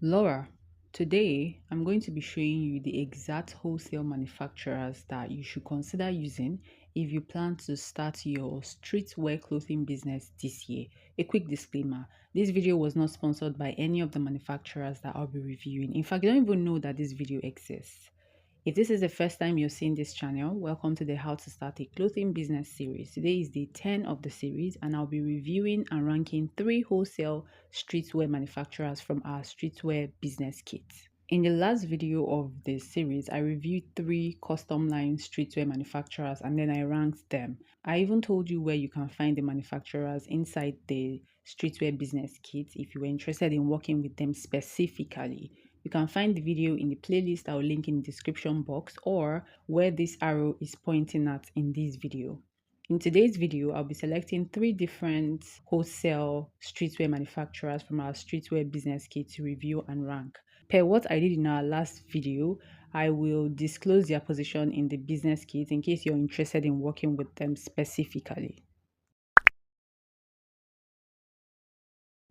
Laura, today I'm going to be showing you the exact wholesale manufacturers that you should consider using if you plan to start your streetwear clothing business this year. A quick disclaimer, this video was not sponsored by any of the manufacturers that I'll be reviewing. In fact, I don't even know that this video exists. If this is the first time you're seeing this channel, welcome to the How to Start a Clothing Business series. Today is day 10 of the series and I'll be reviewing and ranking 3 wholesale streetwear manufacturers from our streetwear business kit. In the last video of this series, I reviewed 3 custom line streetwear manufacturers and then I ranked them. I even told you where you can find the manufacturers inside the streetwear business kit if you were interested in working with them specifically. You can find the video in the playlist I'll link in the description box or where this arrow is pointing at in this video. In today's video, I'll be selecting 3 different wholesale streetwear manufacturers from our streetwear business kit to review and rank. Per what I did in our last video, I will disclose their position in the business kit in case you're interested in working with them specifically.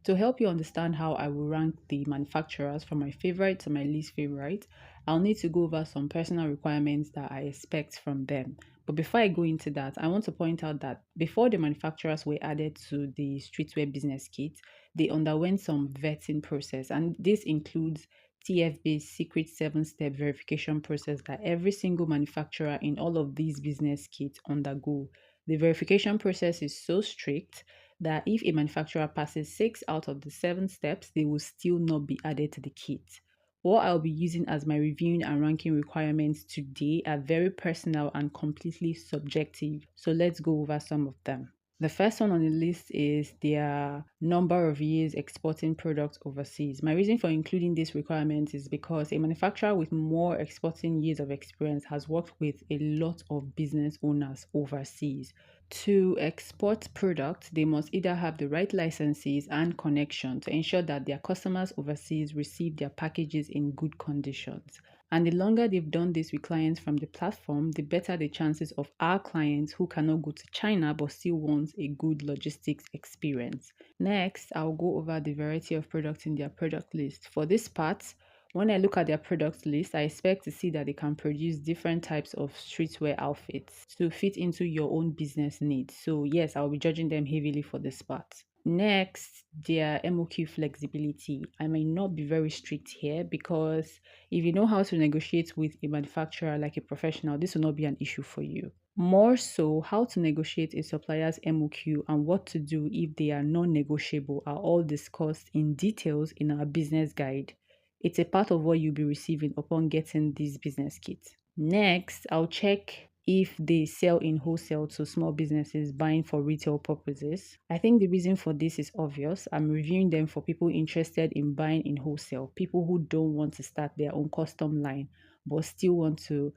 To help you understand how I will rank the manufacturers from my favorite to my least favorite, I'll need to go over some personal requirements that I expect from them. But before I go into that, I want to point out that before the manufacturers were added to the streetwear business kit, they underwent some vetting process, and this includes TFB's secret 7-step verification process that every single manufacturer in all of these business kits undergo. The verification process is so strict that if a manufacturer passes 6 out of the 7 steps, they will still not be added to the kit. What I'll be using as my reviewing and ranking requirements today are very personal and completely subjective, so let's go over some of them. The first one on the list is their number of years exporting products overseas. My reason for including this requirement is because a manufacturer with more exporting years of experience has worked with a lot of business owners overseas. To export products, they must either have the right licenses and connection to ensure that their customers overseas receive their packages in good conditions. And the longer they've done this with clients from the platform, the better the chances of our clients who cannot go to China but still want a good logistics experience. Next, I'll go over the variety of products in their product list. For this part, when I look at their product list, I expect to see that they can produce different types of streetwear outfits to fit into your own business needs. So yes, I'll be judging them heavily for this part. Next, their MOQ flexibility. I may not be very strict here because if you know how to negotiate with a manufacturer like a professional, this will not be an issue for you. More so, how to negotiate a supplier's MOQ and what to do if they are non-negotiable are all discussed in details in our business guide. It's a part of what you'll be receiving upon getting this business kit. Next, I'll check if they sell in wholesale to small businesses buying for retail purposes. I think the reason for this is obvious. I'm reviewing them for people interested in buying in wholesale, people who don't want to start their own custom line but still want to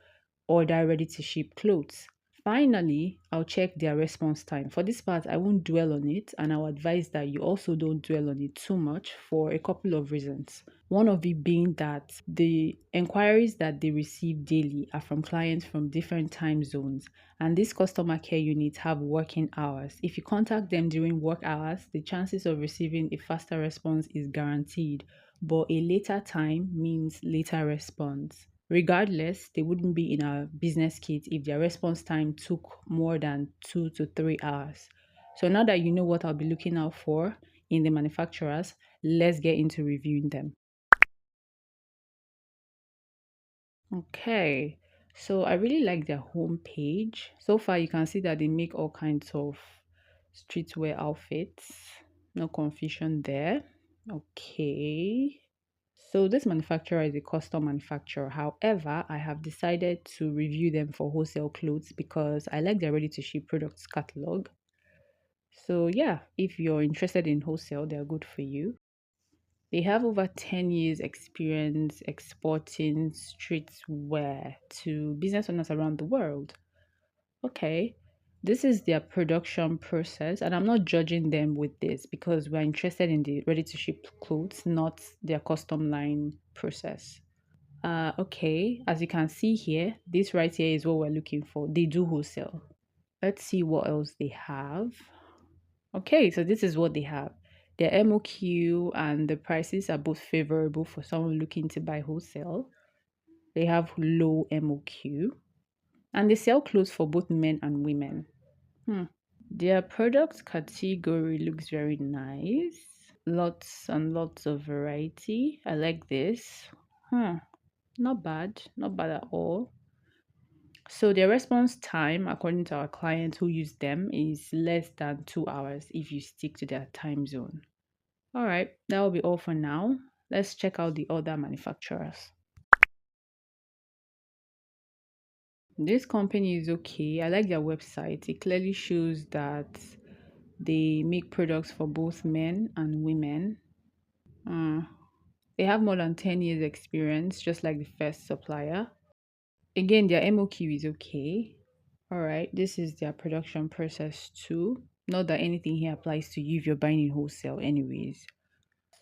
order ready to ship clothes. Finally, I'll check their response time. For this part, I won't dwell on it, and I'll advise that you also don't dwell on it too much for a couple of reasons. One of it being that the inquiries that they receive daily are from clients from different time zones, and these customer care units have working hours. If you contact them during work hours, the chances of receiving a faster response is guaranteed, but a later time means later response. Regardless, they wouldn't be in our business kit if their response time took more than 2 to 3 hours. So now that you know what I'll be looking out for in the manufacturers, let's get into reviewing them. Okay, so I really like their homepage. So far, you can see that they make all kinds of streetwear outfits. No confusion there. Okay. So this manufacturer is a custom manufacturer. However, I have decided to review them for wholesale clothes because I like their ready-to-ship products catalog. So yeah, if you're interested in wholesale, they're good for you. They have over 10 years experience exporting streetwear to business owners around the world. Okay, this is their production process, and I'm not judging them with this because we're interested in the ready to ship clothes, not their custom line process. Okay, as you can see here, this right here is what we're looking for. They do wholesale. Let's see what else they have. Okay, so this is what they have. Their MOQ and the prices are both favorable for someone looking to buy wholesale. They have low MOQ and they sell clothes for both men and women. Hmm. Their product category looks very nice. Lots and lots of variety. I like this. Not bad. Not bad at all. So their response time, according to our clients who use them, is less than 2 hours if you stick to their time zone. All right, that will be all for now. Let's check out the other manufacturers. This company is okay. I like their website. It clearly shows that they make products for both men and women. They have more than 10 years experience, just like the first supplier. Again, their MOQ is okay. All right, this is their production process too. Not that anything here applies to you if you're buying in wholesale, anyways.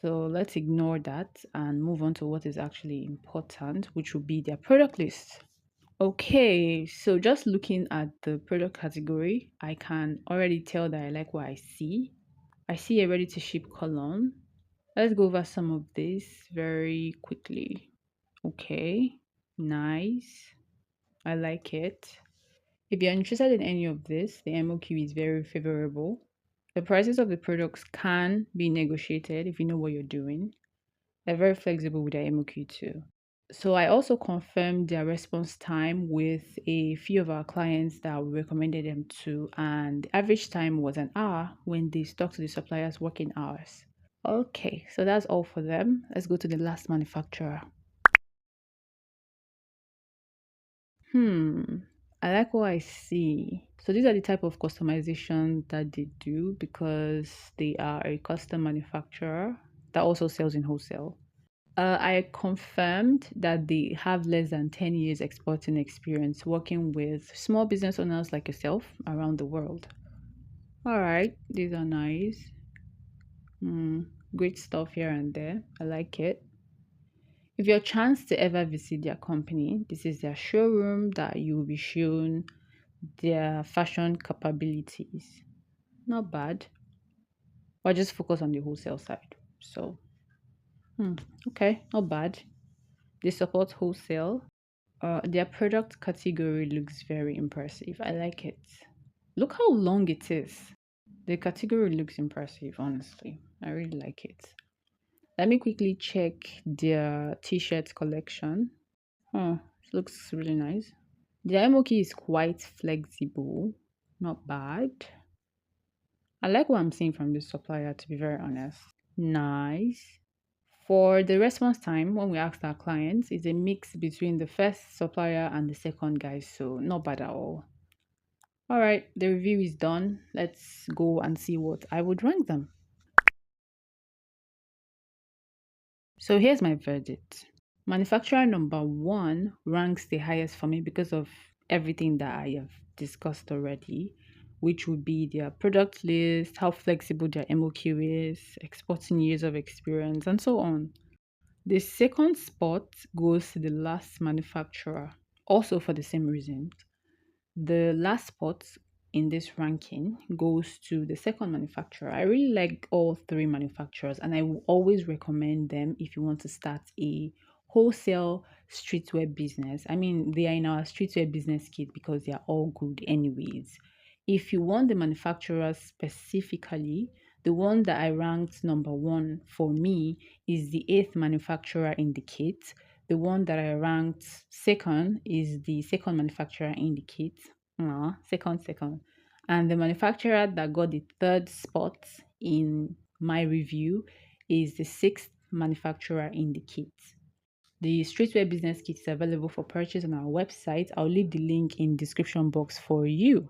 So let's ignore that and move on to what is actually important, which will be their product list. Okay, so just looking at the product category, I can already tell that I like what I see. I see a ready to ship column. Let's go over some of this very quickly. Okay, nice. I like it. If you're interested in any of this, the MOQ is very favorable. The prices of the products can be negotiated if you know what you're doing. They're very flexible with their MOQ too. So I also confirmed their response time with a few of our clients that we recommended them to, and the average time was an hour when they stuck to the supplier's working hours. Okay, so that's all for them. Let's go to the last manufacturer. I like what I see. So these are the type of customization that they do because they are a custom manufacturer that also sells in wholesale. I confirmed that they have less than 10 years exporting experience working with small business owners like yourself around the world. All right, these are nice. Great stuff here and there. I like it. If you have a chance to ever visit their company, this is their showroom that you will be shown their fashion capabilities. Not bad. Or just focus on the wholesale side. So, okay, not bad. They support wholesale. Their product category looks very impressive. I like it. Look how long it is. The category looks impressive, honestly. I really like it. Let me quickly check their t-shirt collection. Oh, it looks really nice. The MOK is quite flexible. Not bad. I like what I'm seeing from this supplier, to be very honest. Nice. For the response time, when we asked our clients, it's a mix between the first supplier and the second guy, so not bad at all. All right, the review is done. Let's go and see what I would rank them. So here's my verdict. Manufacturer number one ranks the highest for me because of everything that I have discussed already, which would be their product list, how flexible their MOQ is, exporting years of experience, and so on. The second spot goes to the last manufacturer, also for the same reasons. The last spot in this ranking goes to the second manufacturer. I really like all three manufacturers, and I will always recommend them if you want to start a wholesale streetwear business. I mean, they are in our streetwear business kit because they are all good, anyways. If you want the manufacturers specifically, the one that I ranked number one for me is the eighth manufacturer in the kit. The one that I ranked second is the second manufacturer in the kit. Second. And the manufacturer that got the third spot in my review is the sixth manufacturer in the kit. The streetwear business kit is available for purchase on our website. I'll leave the link in the description box for you.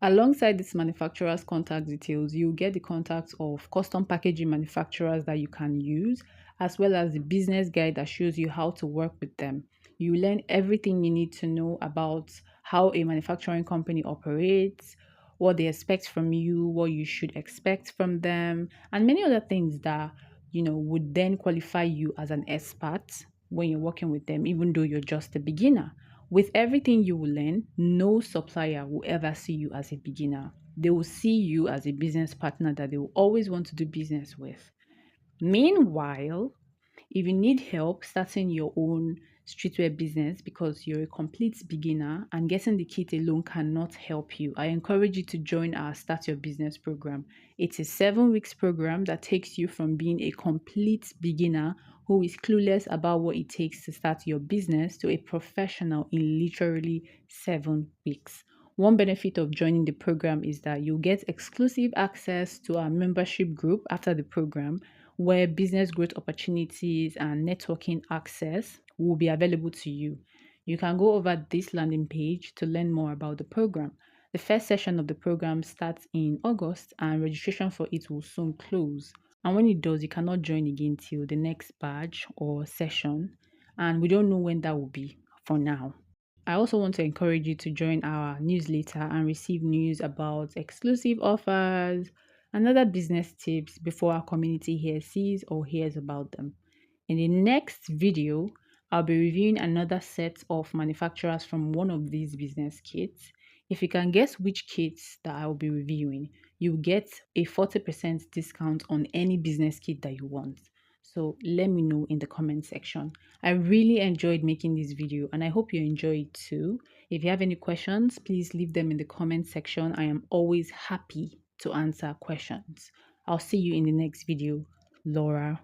Alongside this manufacturer's contact details, you get the contacts of custom packaging manufacturers that you can use, as well as the business guide that shows you how to work with them. You learn everything you need to know about how a manufacturing company operates, what they expect from you, what you should expect from them, and many other things that would then qualify you as an expert when you're working with them, even though you're just a beginner. With everything you will learn, no supplier will ever see you as a beginner. they will see you as a business partner that they will always want to do business with. Meanwhile, if you need help starting your own streetwear business because you're a complete beginner and getting the kit alone cannot help you, I encourage you to join our Start Your Business program. It's a 7 weeks program that takes you from being a complete beginner who is clueless about what it takes to start your business to a professional in literally 7 weeks. One benefit of joining the program is that you'll get exclusive access to our membership group after the program, where business growth opportunities and networking access will be available to you. You can go over this landing page to learn more about the program. The first session of the program starts in August and registration for it will soon close. And when it does, you cannot join again till the next batch or session. And we don't know when that will be for now. I also want to encourage you to join our newsletter and receive news about exclusive offers and other business tips before our community here sees or hears about them. In the next video, I'll be reviewing another set of manufacturers from one of these business kits. If you can guess which kits that I will be reviewing, you get a 40% discount on any business kit that you want. So let me know in the comment section. I really enjoyed making this video and I hope you enjoy it too. If you have any questions, please leave them in the comment section. I am always happy to answer questions. I'll see you in the next video. Laura.